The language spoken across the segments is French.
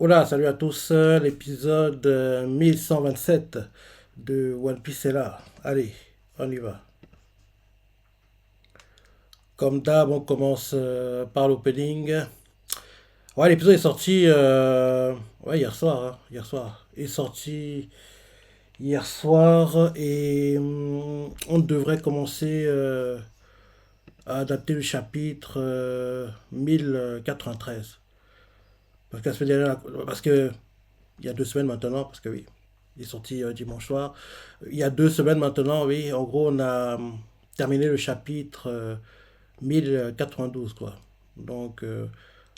Hola, salut à tous. L'épisode 1127 de One Piece est là. Allez, on y va. Comme d'hab, on commence par l'opening. Ouais, l'épisode est sorti ouais, hier soir. Hier soir. Il est sorti hier soir et on devrait commencer à adapter le chapitre 1093. Parce que la semaine dernière, parce que il y a 2 semaines maintenant, parce que oui, il est sorti dimanche soir. Il y a 2 semaines maintenant, oui, en gros, on a terminé le chapitre 1092, quoi. Donc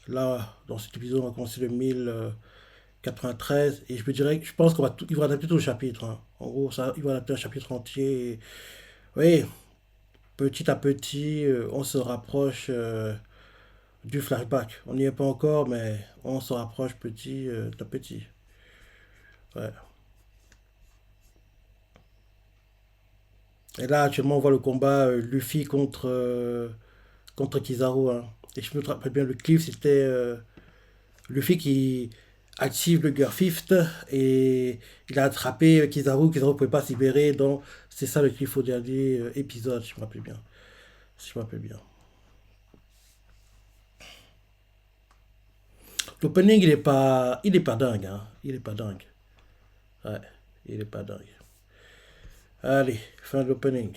là, dans cet épisode, on va commencer le 1093, et je pense qu'il va adapter tout le chapitre, hein. En gros, ça, il va adapter un chapitre entier. Oui, petit à petit, on se rapproche du flashback. On n'y est pas encore, mais on se rapproche petit à petit. Ouais. Et là, actuellement, on voit le combat Luffy contre Kizaru, hein. Et je me rappelle bien, le clip, c'était Luffy qui active le Gear et il a attrapé Kizaru. Kizaru ne pouvait pas se libérer. Donc, c'est ça le clip au dernier épisode, je me rappelle bien. Si je me rappelle bien. L'opening, il est pas dingue, hein. Il est pas dingue. Ouais, il est pas dingue. Allez, fin de l'opening.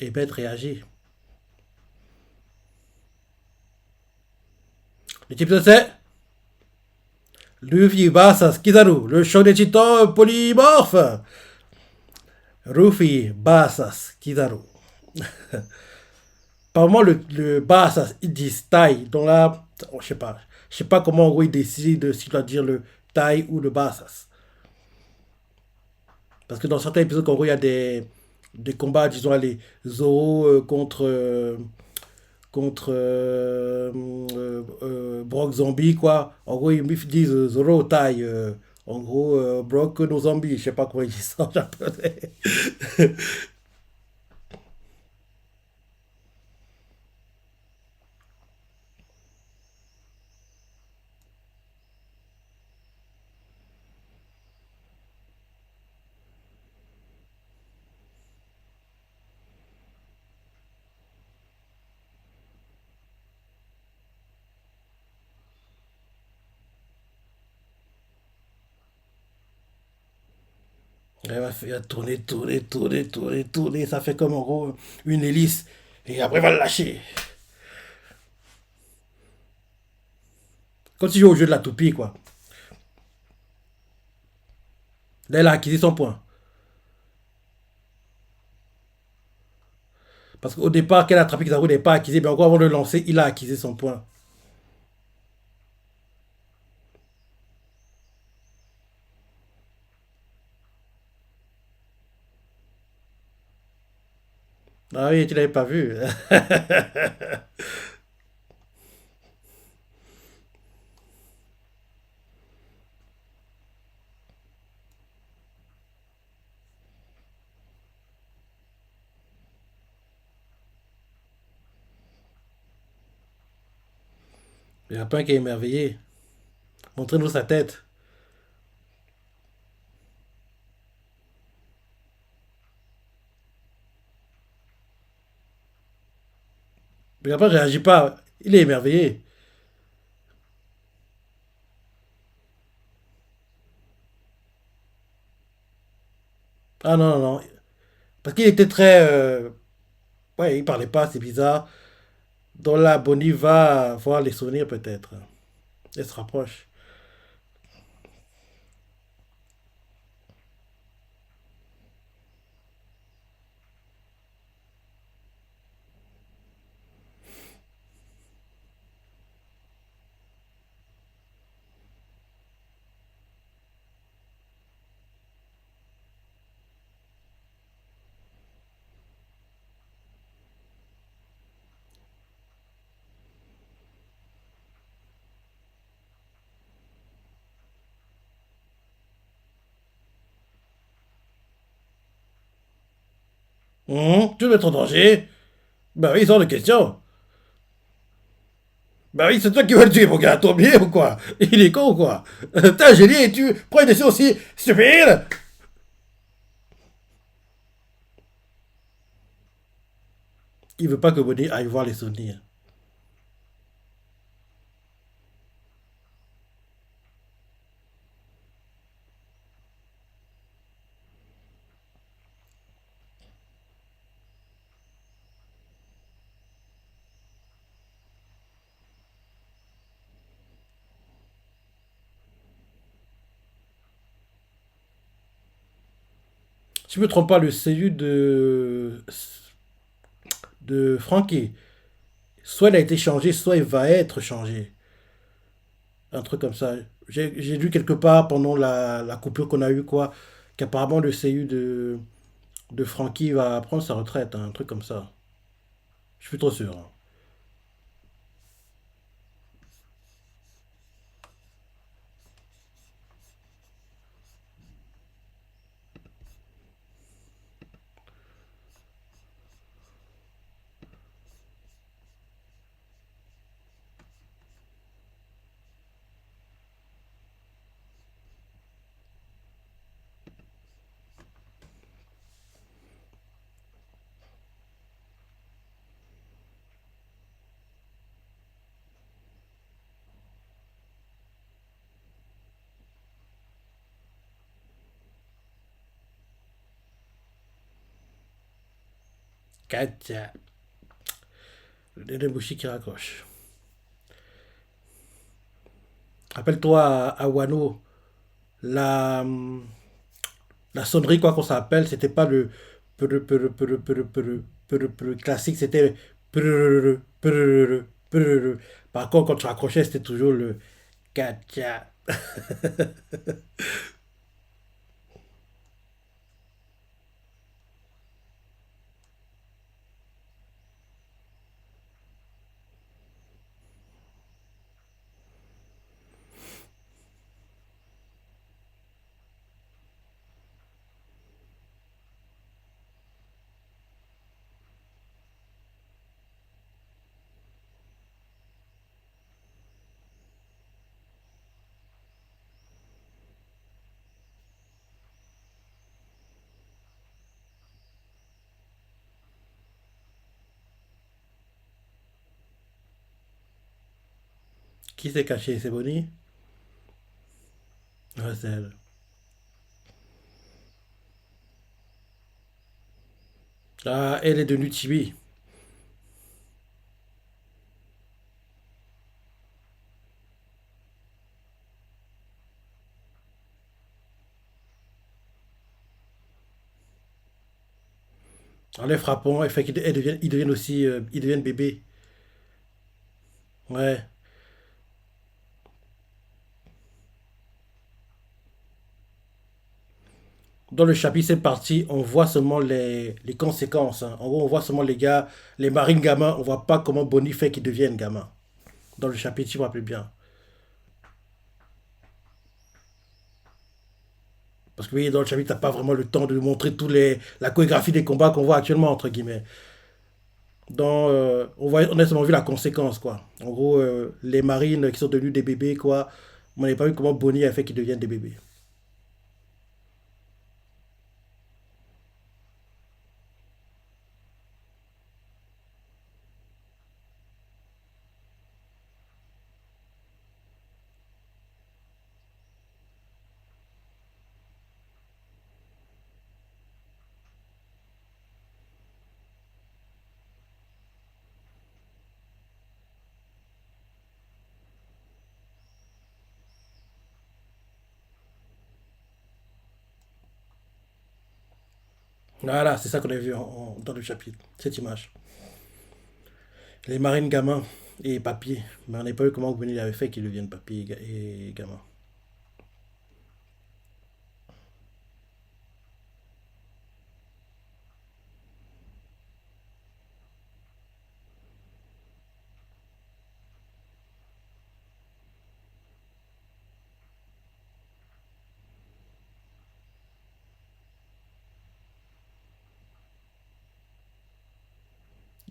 Et Bête réagit. Le type de c'est Luffy Bassas Kizaru, le choc des titans polymorphe. Ruffy, Bassas, Kizaru. Par moment, le Bassas, ils disent taille. Donc là, oh, je sais pas. Je sais pas comment en gros, ils décident s'il doit dire le taille ou le Bassas. Parce que dans certains épisodes, en gros, il y a des combats, disons, les Zoro contre Brock Zombie, quoi. En gros, ils disent Zoro taille. En gros, Brock nos zombies. Je sais pas comment ils disent ça en japonais. Elle va faire tourner, tourner, tourner, tourner, tourner. Ça fait comme en gros une hélice. Et après, elle va le lâcher. Quand tu joues au jeu de la toupie, quoi. Là, elle a acquis son point. Parce qu'au départ, qu'elle a attrapé Kizaru, il n'est pas acquis. Mais encore avant de le lancer, il a acquis son point. Ah oui, tu l'avais pas vu. Il y a pas un qui est émerveillé. Montrez-nous sa tête. Mais après, ne réagit pas. Il est émerveillé. Ah non, non, non. Parce qu'il était très. Ouais, il parlait pas, c'est bizarre. Donc là, Bonnie va voir les souvenirs peut-être. Elle se rapproche. Tu veux mettre en danger? Bah oui, sans de question. Bah oui, c'est toi qui vas le tuer, mon gars. Ton billet ou quoi? Il est con ou quoi? T'es un génie et tu prends une décision aussi stupide. Il veut pas que Bonnie aille voir les souvenirs. Si je me trompe pas, le CU de Frankie, soit il a été changé, soit il va être changé. Un truc comme ça. J'ai lu quelque part pendant la coupure qu'on a eue, quoi, qu'apparemment le CU de Frankie va prendre sa retraite, hein, un truc comme ça. Je suis trop sûr, hein. Katia, le Dedebushi qui raccroche. Rappelle-toi à Wano, la, la sonnerie, quoi qu'on s'appelle, c'était pas le classique, c'était le. Par contre, quand tu raccrochais, c'était toujours le Katia. Qui s'est caché? C'est Bonnie? Ouais, c'est elle. Ah, elle est devenue Chibi. En les frappant, elle fait ils deviennent aussi, ils deviennent bébés. Ouais. Dans le chapitre, c'est parti, on voit seulement les conséquences, hein. En gros, on voit seulement les gars, les marines gamins, on voit pas comment Bonnie fait qu'ils deviennent gamins. Dans le chapitre, tu me rappelles bien. Parce que oui, dans le chapitre, t'as pas vraiment le temps de montrer la chorégraphie des combats qu'on voit actuellement, entre guillemets. On a seulement vu la conséquence, quoi. En gros, les marines qui sont devenus des bébés, quoi. On n'avait pas vu comment Bonnie a fait qu'ils deviennent des bébés. Voilà, c'est ça qu'on a vu dans le chapitre, cette image. Les marines gamins et papier. Mais on n'a pas vu comment Bonnie avait fait qu'ils deviennent papier et gamins.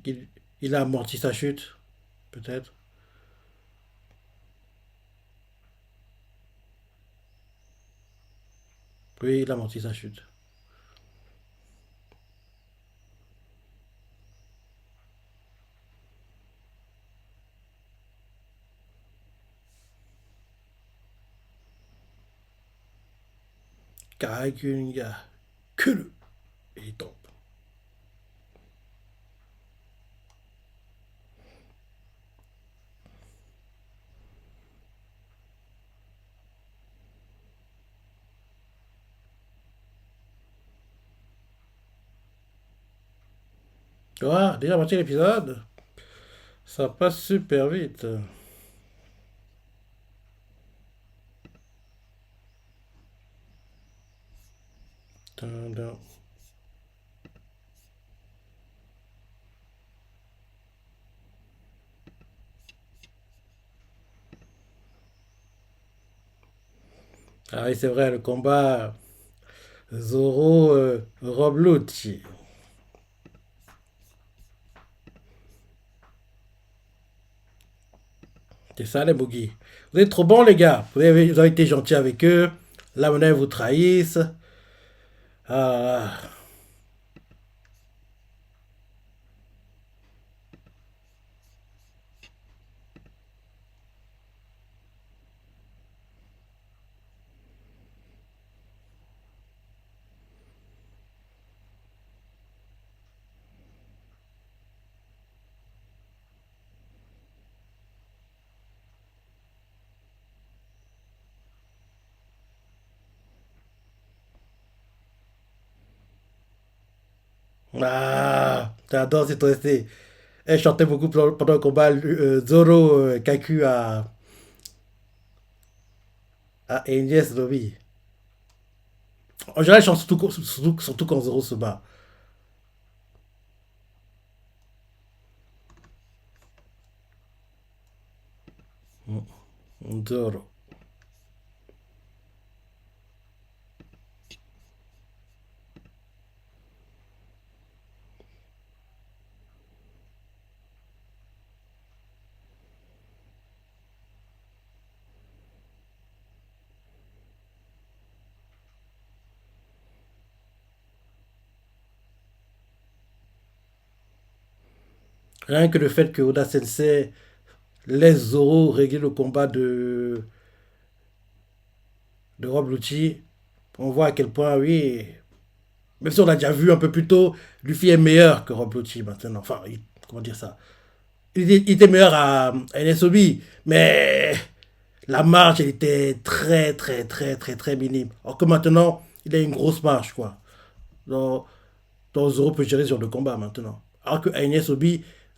Il, il a amorti sa chute, peut-être. Oui, il a amorti sa chute. Karagunga. Que le. Et il tombe. Ouais, déjà moitié l'épisode. Ça passe super vite. Dun, dun. Ah oui, c'est vrai, le combat Zoro Rob Lucci. C'est ça les boogies. Vous êtes trop bons les gars. Vous avez été gentils avec eux. Là maintenant ils vous trahissent. Ah, J'adore cette OST. Elle chantait beaucoup pendant le combat Zoro Kaku à Enies Lobby. En général, elle chante surtout quand Zoro se bat. Zoro. Rien que le fait que Oda Sensei laisse Zoro régler le combat de Rob Lucci, on voit à quel point, oui, même si on l'a déjà vu un peu plus tôt, Luffy est meilleur que Rob Lucci maintenant. Enfin, comment dire ça? Il était meilleur à NSOB, mais la marge, elle était très, très, très, très, très minime. Alors que maintenant, il a une grosse marge, quoi. Donc, donc Zoro peut gérer sur le combat maintenant. Alors que à NSOB,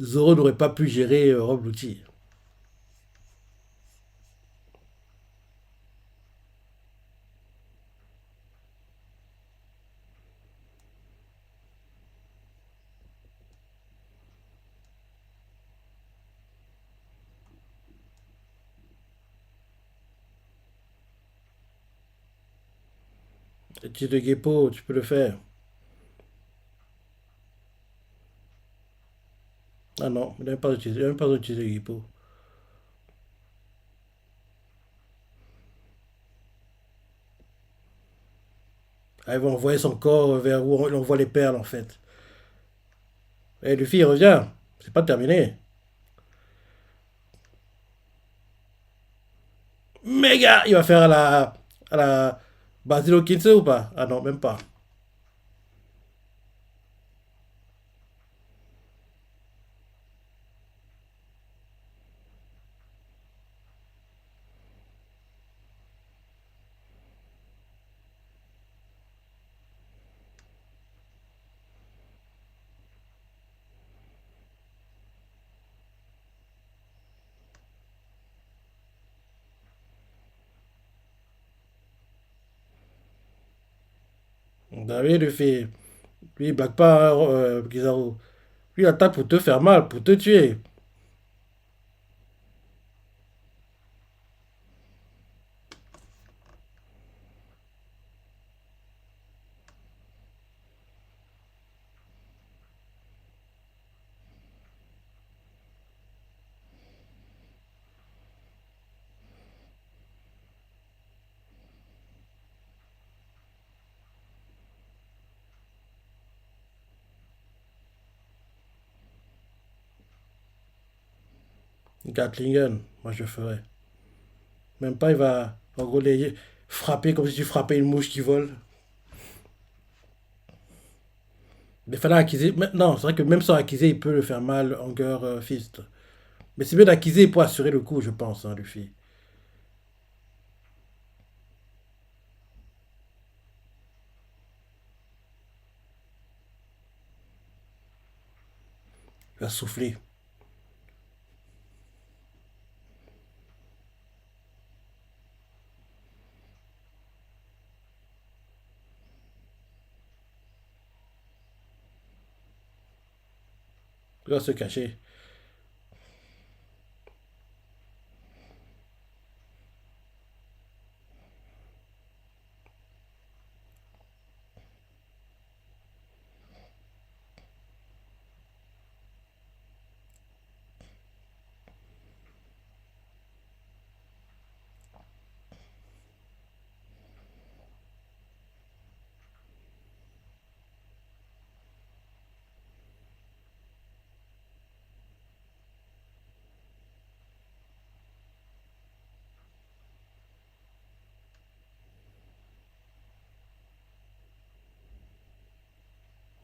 Zoro n'aurait pas pu gérer Rob Lucci. Et tu de Geppo, tu peux le faire. Ah non, il n'a même pas utilisé, il n'a même pas utilisé Geppo. Ah, il va envoyer son corps vers où il envoie les perles, en fait. Et Luffy, il revient. C'est pas terminé. Méga! Il va faire à la Basilo Kinse ou pas? Ah non, même pas. Bah oui, Luffy. Lui, il blague pas, hein, Kizaru. Lui, il attaque pour te faire mal, pour te tuer. Gatlingen, moi je ferais. Même pas, il va en gros les frapper comme si tu frappais une mouche qui vole. Mais fallait acquiser. Non, c'est vrai que même sans acquiser, il peut le faire mal, Hunger Fist. Mais c'est mieux d'acquiser pour assurer le coup, je pense, hein, Luffy. Il va souffler. Il va se cacher.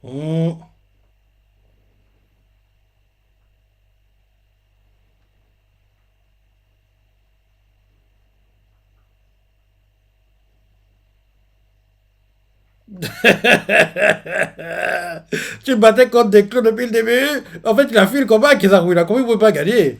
Mmh. Tu battais contre des clones depuis le début. En fait, il a fui le combat qu'ils a il a compris qu'il ne pouvait pas gagner.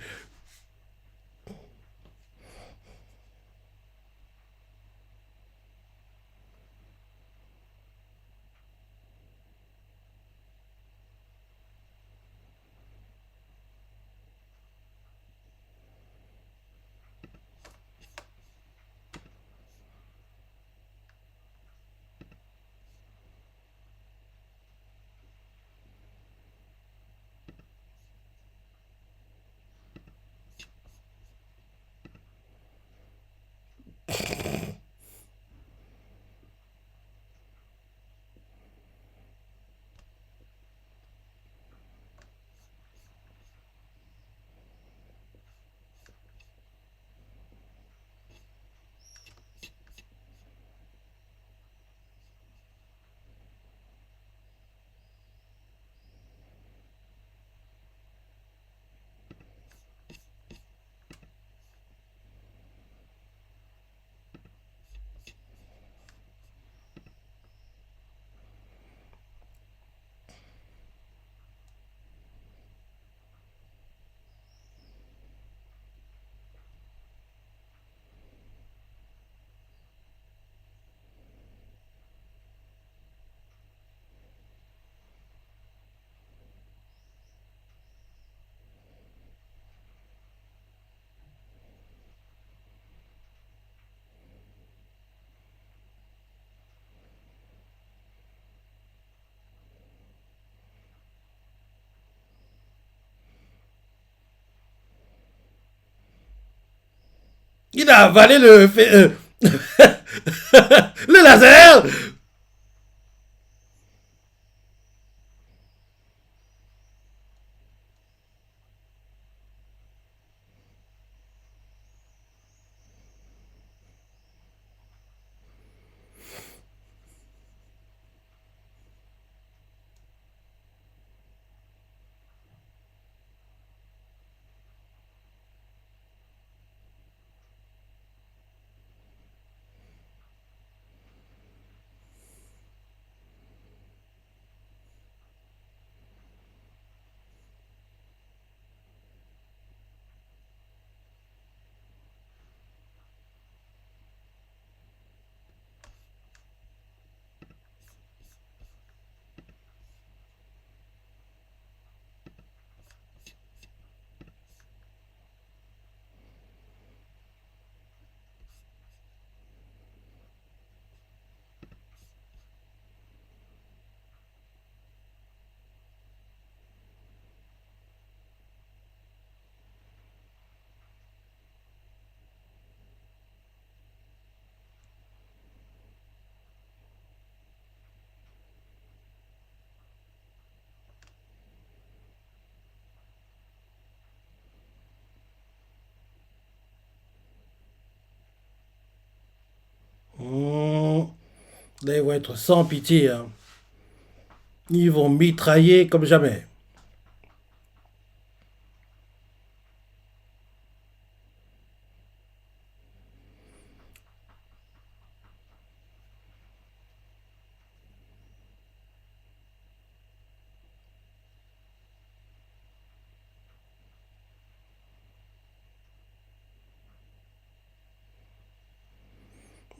Il a avalé le laser. Là, ils vont être sans pitié, hein. Ils vont mitrailler comme jamais.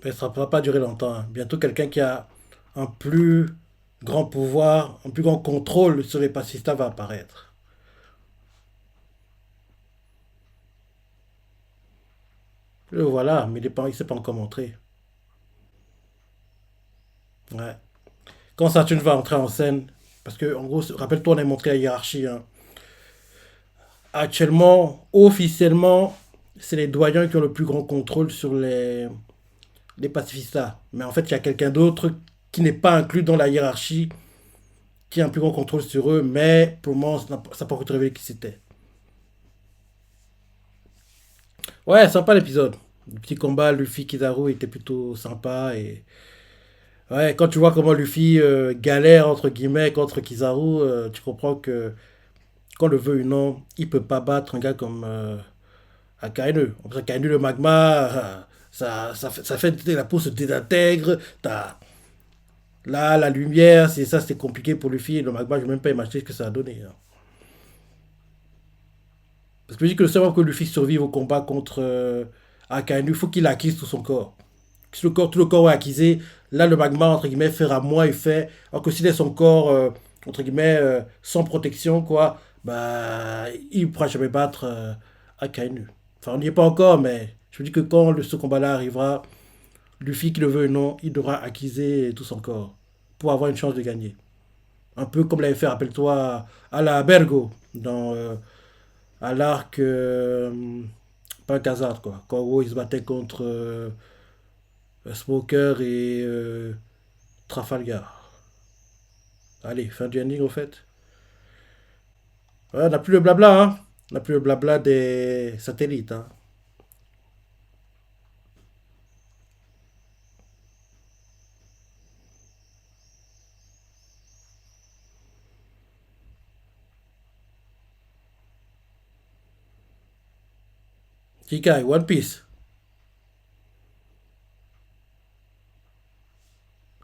Mais ça ne va pas durer longtemps, hein. Bientôt, quelqu'un qui a un plus grand pouvoir, un plus grand contrôle sur les pacifistas va apparaître. Le voilà, mais il ne s'est pas encore montré. Ouais. Quand Saturne va entrer en scène, parce que en gros, rappelle-toi, on a montré la hiérarchie, hein. Actuellement, officiellement, c'est les doyens qui ont le plus grand contrôle sur les pacifistas. Mais en fait, il y a quelqu'un d'autre qui n'est pas inclus dans la hiérarchie, qui a un plus grand contrôle sur eux, mais pour le moment, ça n'a pas encore révélé qui c'était. Ouais, sympa l'épisode. Le petit combat Luffy Kizaru était plutôt sympa et ouais, quand tu vois comment Luffy galère entre guillemets contre Kizaru, tu comprends que qu'on le veut ou non, il peut pas battre un gars comme Akainu. En plus, Akainu le magma, ça fait la peau se désintègre. T'as là la lumière, c'est ça, c'était compliqué pour Luffy. Le magma, je ne vais même pas imaginer ce que ça a donné, hein. Parce que je dis que le seul moment que Luffy survive au combat contre Akainu, il faut qu'il acquise tout son corps. Si tout le corps est acquisé, là le magma entre guillemets fera moins effet. Alors que s'il est son corps entre guillemets sans protection quoi, bah il ne pourra jamais battre Akainu. Enfin on n'y est pas encore, mais je me dis que quand ce combat-là arrivera, Luffy qui le veut ou non, il devra acquiser tout son corps pour avoir une chance de gagner. Un peu comme l'avait fait, rappelle-toi, à la Bergo dans à l'arc pas Kazard quoi. Quand en gros, il se battait contre Smoker et Trafalgar. Allez, fin du ending au fait. Ouais, on n'a plus le blabla, hein. On n'a plus le blabla des satellites, hein. Kikai, One Piece.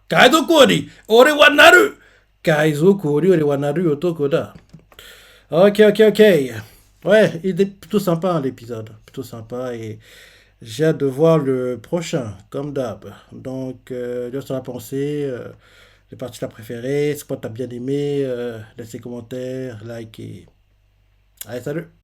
Kaido Kori, Ore wa Naru. Kaizo Kori, Ore wa Naru, Otoko da. Ok, ok, ok. Ouais, il est plutôt sympa hein, l'épisode. Plutôt sympa et j'ai hâte de voir le prochain, comme d'hab. Donc, laisse ton pensée. Les parties la préférée. C'est quoi t'as bien aimé. Laisse tes commentaires, like et. Allez, salut!